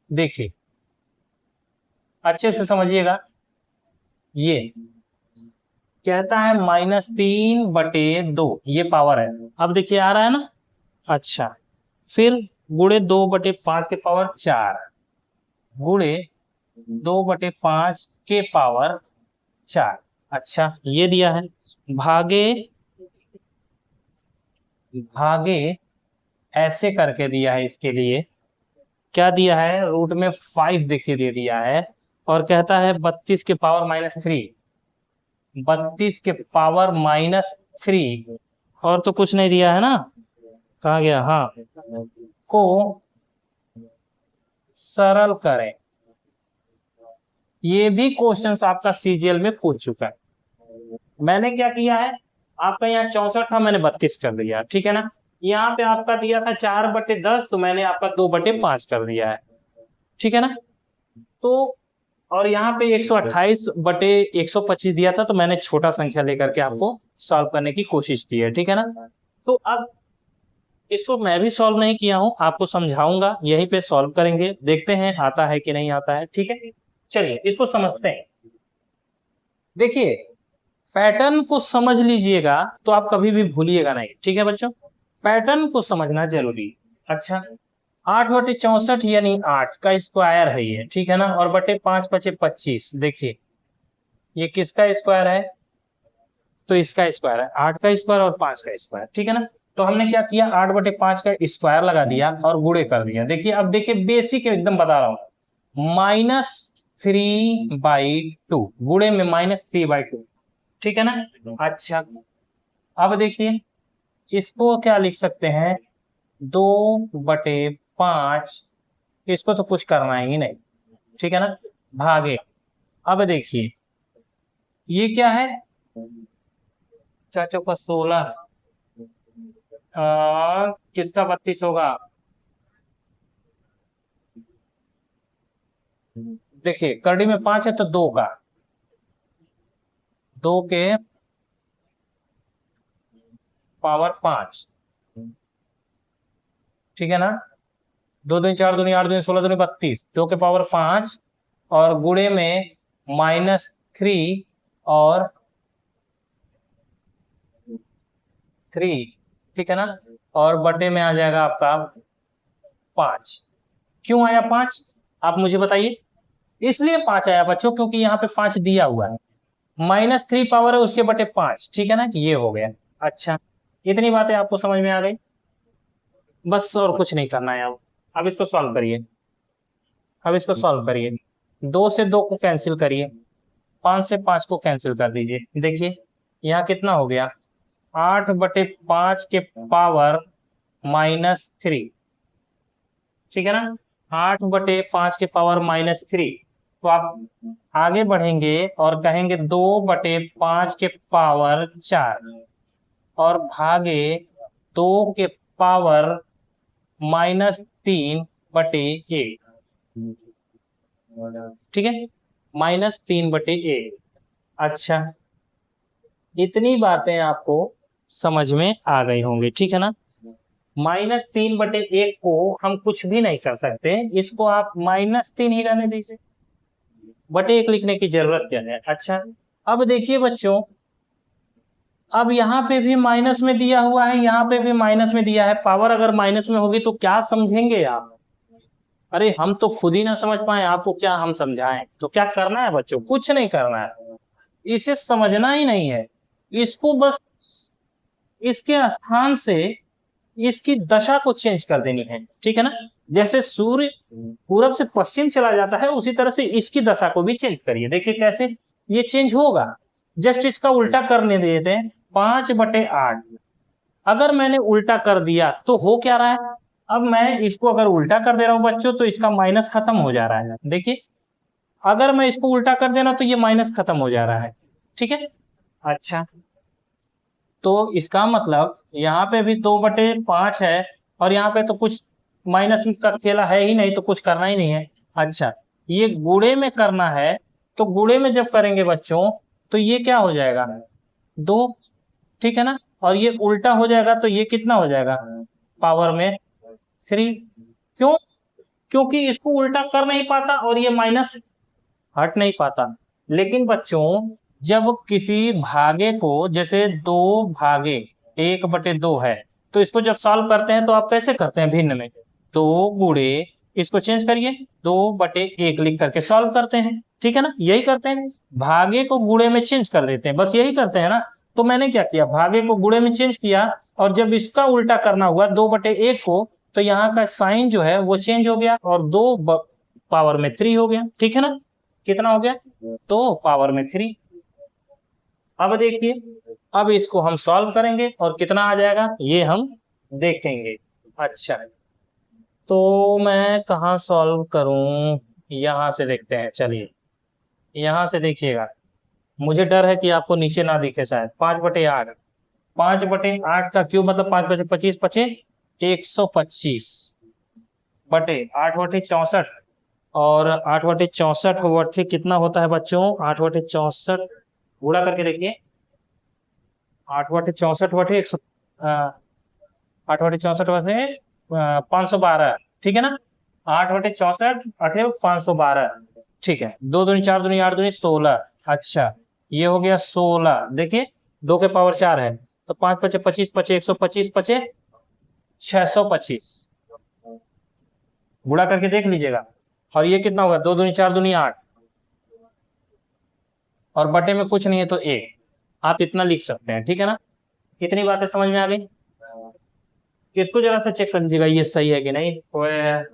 देखिए अच्छे से समझिएगा, ये कहता है -3/2, ये पावर है। अब देखिए आ रहा है ना, अच्छा, फिर गुणे 2/5 के पावर 4, गुणे 2/5 के पावर 4। अच्छा, ये दिया है, भागे भागे ऐसे करके दिया है। इसके लिए क्या दिया है, रूट में 5 देखिए दे दिया है, और कहता है 32 के पावर -3, 32 के पावर -3, और तो कुछ नहीं दिया है ना, कहा गया हाँ, को सरल करें। ये भी क्वेश्चंस आपका सीजीएल में पूछ चुका है। मैंने क्या किया है, आपका यहाँ 64 था, मैंने 32 कर दिया। ठीक है ना, यहाँ पे आपका दिया था 4/10, तो मैंने आपका 2/5 कर दिया है। ठीक है ना, तो और यहाँ पे 128/125 दिया था, तो मैंने छोटा संख्या लेकर के आपको सॉल्व करने की कोशिश की है। ठीक है ना, तो अब इसको मैं भी सॉल्व नहीं किया हूं, आपको समझाऊंगा, यहीं पे सॉल्व करेंगे, देखते हैं आता है कि नहीं आता है। ठीक है, चलिए इसको समझते हैं। देखिए पैटर्न को समझ लीजिएगा तो आप कभी भी भूलिएगा नहीं। ठीक है बच्चों, पैटर्न को समझना जरूरी। अच्छा, 8/64 यानी 8 का स्क्वायर है ये। ठीक है ना, और /5 × 25, देखिए ये किसका स्क्वायर है, तो इसका स्क्वायर है, 8 का स्क्वायर और 5 का स्क्वायर। ठीक है ना, तो हमने क्या किया, 8/5 का स्क्वायर लगा दिया और गुणे कर दिया। देखिए अब देखिए, बेसिक एकदम बता रहा हूं, -3/2 गुणे में -3/2। ठीक है ना, अच्छा, अब देखिए इसको क्या लिख सकते हैं, 2/5, इसको तो कुछ करना ही नहीं। ठीक है ना, भागे, अब देखिए ये क्या है, चाचों का 16, किसका 32 होगा, देखिए करड़ी में 5 है तो 2 का, 2 के पावर 5। ठीक है ना, 2 दूनी 4 दूनी 8 दूनी 16 दूनी 32, 2 के पावर 5, और गुणे में -3 और 3। ठीक है ना, और बटे में आ जाएगा आपका 5। क्यों आया 5, आप मुझे बताइए। इसलिए 5 आया बच्चों, क्योंकि यहाँ पे 5 दिया हुआ है, -3 पावर है उसके बटे 5। ठीक है ना, ये हो गया। अच्छा, इतनी बातें आपको समझ में आ गई, बस और कुछ नहीं करना है। अब इसको सॉल्व करिए, अब इसको सॉल्व करिए, 2 से 2 को कैंसिल करिए, 5 से 5 को कैंसिल कर दीजिए। देखिए यहाँ कितना हो गया, 8/5 के पावर -3। ठीक है ना, 8/5 के पावर -3, तो आप आगे बढ़ेंगे और कहेंगे 2/5 के पावर 4, और भागे 2 के पावर -3/1, ठीक है, -3/1। अच्छा, इतनी बातें आपको समझ में आ गई होंगी, ठीक है ना। -3/1 को हम कुछ भी नहीं कर सकते, इसको आप -3 ही रहने दीजिए, /1 लिखने की जरूरत क्या है। अच्छा, अब देखिए बच्चों, अब यहाँ पे भी माइनस में दिया हुआ है, यहाँ पे भी माइनस में दिया है। पावर अगर माइनस में होगी तो क्या समझेंगे आप? अरे हम तो खुद ही ना समझ पाए, आपको क्या हम समझाएं? तो क्या करना है बच्चों? कुछ नहीं करना है, इसे समझना ही नहीं है, इसको बस इसके स्थान से इसकी दशा को चेंज कर देनी है, ठीक है ना। जैसे सूर्य पूरब से पश्चिम चला जाता है, उसी तरह से इसकी दशा को भी चेंज करिए। देखिए कैसे ये चेंज होगा। जस्ट इसका उल्टा करने देते हैं, 5/8। अगर मैंने उल्टा कर दिया तो हो क्या रहा है, अब मैं इसको अगर उल्टा कर दे रहा हूं बच्चों तो इसका माइनस खत्म हो जा रहा है। देखिए, अगर मैं इसको उल्टा कर देना तो ये माइनस खत्म हो जा रहा है, ठीक है। अच्छा, तो इसका मतलब यहाँ पे भी 2/5 है, और यहाँ पे तो कुछ माइनस का खेला है ही नहीं, तो कुछ करना ही नहीं है। अच्छा, ये गुणे में करना है, तो गुणे में जब करेंगे बच्चों तो ये क्या हो जाएगा, 2, ठीक है ना। और ये उल्टा हो जाएगा तो ये कितना हो जाएगा, पावर में 3। क्यों? क्योंकि इसको उल्टा कर नहीं पाता और ये माइनस हट नहीं पाता। लेकिन बच्चों, जब किसी भागे को, जैसे 2/1/2 है, तो इसको जब सॉल्व करते हैं तो आप कैसे करते हैं, भिन्न में 2 गुणे, इसको चेंज करिए, 2/1 लिख करके सॉल्व करते हैं, ठीक है ना। यही करते हैं, भागे को गुणे में चेंज कर देते हैं, बस यही करते हैं ना। तो मैंने क्या किया, भागे को गुणे में चेंज किया, और जब इसका उल्टा करना हुआ 2/1 को, तो यहाँ का साइन जो है वो चेंज हो गया, और 2 पावर में 3 हो गया, ठीक है ना। कितना हो गया, 2 पावर में 3। अब देखिए, अब इसको हम सॉल्व करेंगे और कितना आ जाएगा ये हम देखेंगे। अच्छा, तो मैं कहाँ सॉल्व करूं, यहां से देखते हैं, चलिए यहां से देखिएगा। मुझे डर है कि आपको नीचे ना दिखे शायद। 5/8, 5/8 का क्यूब मतलब 5×25 = 125, बटे 8/64, और 8/64 कितना होता है बच्चों, 8/64 गुणा करके देखिए, 8/64 512, ठीक है ना। 8/64 ठीक है। 2 दूनी 4 दूनी 8 दूनी 16। अच्छा, ये हो गया 16। देखिए 2 के पावर 4 है, तो 5×5 = 25, 125, 625 गुणा करके देख लीजिएगा। और ये कितना होगा, 2 दूनी 4 दूनी 8, और बटे में कुछ नहीं है तो 1। आप इतना लिख सकते हैं, ठीक है ना। कितनी बातें समझ में आ गई? इसको जरा सा चेक कर लीजिएगा ये सही है कि नहीं।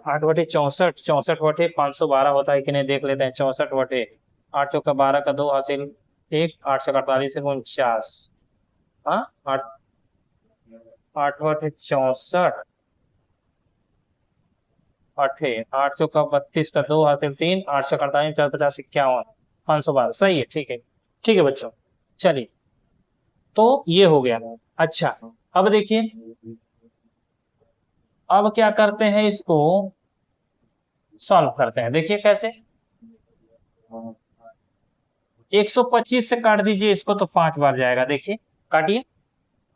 8/64, 64/512 होता है कि नहीं देख लेते हैं। 64/8 का 12 का 2 हासिल 1, 8 से 48 से 49। हाँ, 8/64 8 का 32 का 2 हासिल 3, 8 से 48, 4 50 51, 512 सही है, ठीक है। ठीक है बच्चों, चलिए, तो ये हो गया। अच्छा, अब देखिए, अब क्या करते हैं, इसको सॉल्व करते हैं। देखिए कैसे, 125 से काट दीजिए इसको तो 5 बार जाएगा। देखिए काटिए,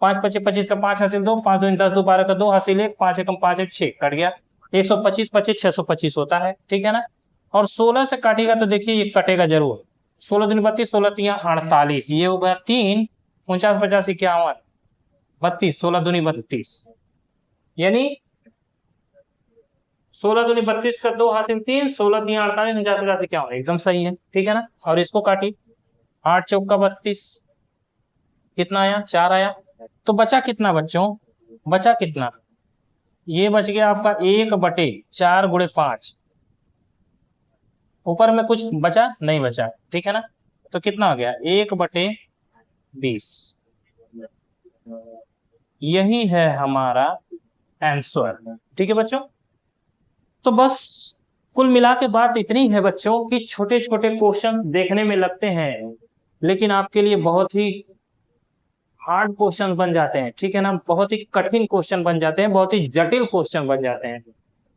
5×25 का 5 हासिल 2, 5 दूनी 10, 2 12 का 2 हासिल 1, 5 एकम 5 1 6 कट गया। 125 25 625 होता है, ठीक है ना। और 16 से काटेगा तो देखिए ये कटेगा जरूर। 16 दूनी 32, 16 3 48, ये हो गया 3, 49 50 51 32, 16 दूनी 32, यानी 16 दूनी 32 का 2 हासिल 3, 16 3 48, 49 50 51, एकदम सही है, ठीक है ना। और इसको काटी, 8 चौका 32, कितना आया, 4 आया। तो बचा कितना बच्चों, बचा कितना, ये बच गया आपका 1/4 × 5। ऊपर में कुछ बचा नहीं बचा, ठीक है ना। तो कितना हो गया, 1/20। यही है हमारा आंसर, ठीक है बच्चों। तो बस कुल मिला के बात इतनी है बच्चों कि छोटे छोटे क्वेश्चन देखने में लगते हैं, लेकिन आपके लिए बहुत ही हार्ड क्वेश्चन बन जाते हैं, ठीक है ना, बहुत ही कठिन क्वेश्चन बन जाते हैं, बहुत ही जटिल क्वेश्चन बन जाते हैं।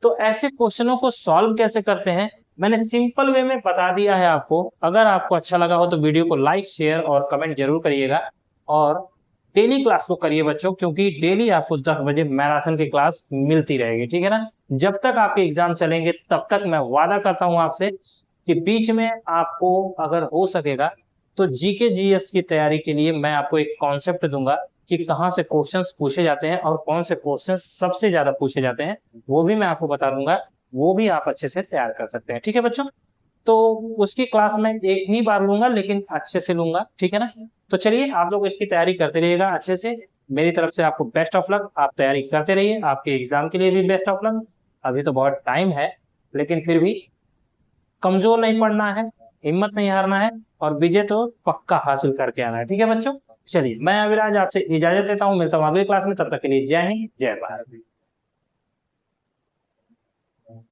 तो ऐसे क्वेश्चनों को सॉल्व कैसे करते हैं मैंने सिंपल वे में बता दिया है आपको। अगर आपको अच्छा लगा हो तो वीडियो को लाइक शेयर और कमेंट जरूर करिएगा, और डेली क्लास को करिए बच्चों, क्योंकि डेली आपको 10 बजे मैराथन की क्लास मिलती रहेगी, ठीक है ना। जब तक आपके एग्जाम चलेंगे तब तक मैं वादा करता हूं आपसे कि बीच में आपको अगर हो सकेगा तो जीके जीएस की तैयारी के लिए मैं आपको एक कॉन्सेप्ट दूंगा कि कहाँ से क्वेश्चंस पूछे जाते हैं और कौन से क्वेश्चंस सबसे ज्यादा पूछे जाते हैं, वो भी मैं आपको बता दूंगा। वो भी आप अच्छे से तैयार कर सकते हैं, ठीक है बच्चों। तो उसकी क्लास में एक ही बार लूंगा, लेकिन अच्छे से लूंगा, ठीक है ना। तो चलिए आप लोग इसकी तैयारी करते रहिएगा अच्छे से। मेरी तरफ से आपको बेस्ट ऑफ लक, आप तैयारी करते रहिए, आपके एग्जाम के लिए भी बेस्ट ऑफ लक। अभी तो बहुत टाइम है, लेकिन फिर भी कमजोर नहीं पड़ना है, हिम्मत नहीं हारना है, और विजय तो पक्का हासिल करके आना है, ठीक है बच्चों। चलिए मैं अविराज आपसे इजाजत देता हूँ, मिलता हूँ अगली क्लास में, तब तक के लिए जय हिंद जय भारत।